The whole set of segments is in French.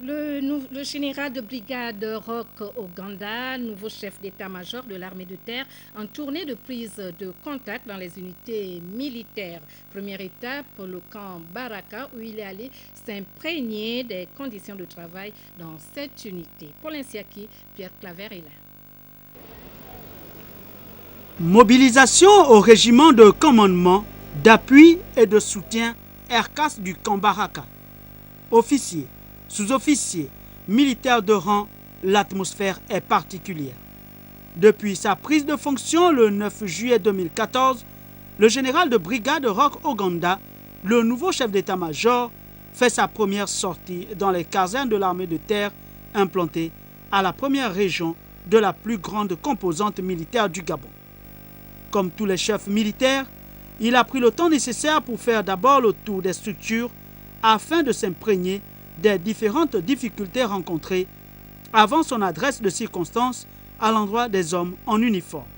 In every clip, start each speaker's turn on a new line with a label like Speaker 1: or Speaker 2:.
Speaker 1: Le général de brigade Roch Oganda, nouveau chef d'état-major de l'armée de terre, en tournée de prise de contact dans les unités militaires. Première étape, le camp Baraka, où il est allé s'imprégner des conditions de travail dans cette unité. Paul Insiaki, Pierre Claver est là.
Speaker 2: Mobilisation au régiment de commandement, d'appui et de soutien RCAS du camp Baraka. Officiers, sous-officiers, militaires de rang, l'atmosphère est particulière. Depuis sa prise de fonction le 9 juillet 2014, le général de brigade Roch Oganda, le nouveau chef d'état-major, fait sa première sortie dans les casernes de l'armée de terre implantées à la première région de la plus grande composante militaire du Gabon. Comme tous les chefs militaires, il a pris le temps nécessaire pour faire d'abord le tour des structures afin de s'imprégner des différentes difficultés rencontrées avant son adresse de circonstance à l'endroit des hommes en uniforme.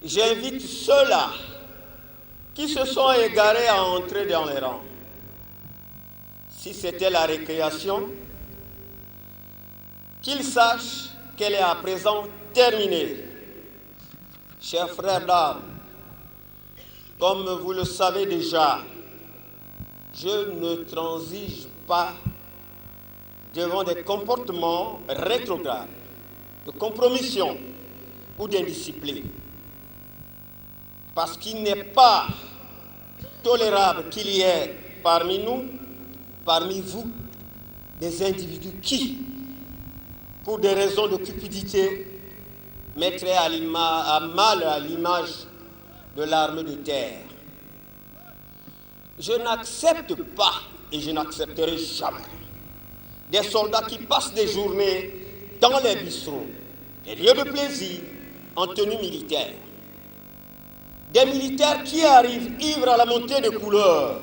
Speaker 3: J'invite ceux-là qui se sont égarés à entrer dans les rangs. Si c'était la récréation, qu'ils sachent qu'elle est à présent terminée. Chers frères d'armes, comme vous le savez déjà, je ne transige pas devant des comportements rétrogrades, de compromission ou d'indiscipline. Parce qu'il n'est pas tolérable qu'il y ait parmi nous, parmi vous, des individus qui, pour des raisons de cupidité, mettraient à mal à l'image de l'armée de terre. Je n'accepte pas et je n'accepterai jamais des soldats qui passent des journées dans les bistrots, les lieux de plaisir, en tenue militaire. Des militaires qui arrivent ivres à la montée de couleurs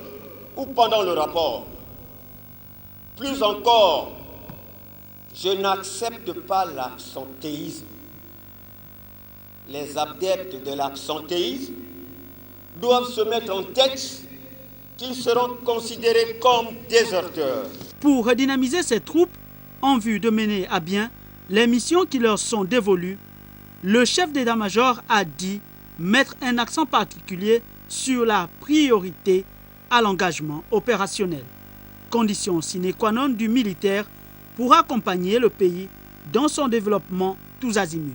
Speaker 3: ou pendant le rapport. Plus encore, je n'accepte pas l'absentéisme. Les adeptes de l'absentéisme doivent se mettre en tête qu'ils seront considérés comme déserteurs.
Speaker 2: Pour redynamiser ces troupes en vue de mener à bien les missions qui leur sont dévolues, le chef d'état-major a dit mettre un accent particulier sur la priorité à l'engagement opérationnel, condition sine qua non du militaire pour accompagner le pays dans son développement tous azimuts.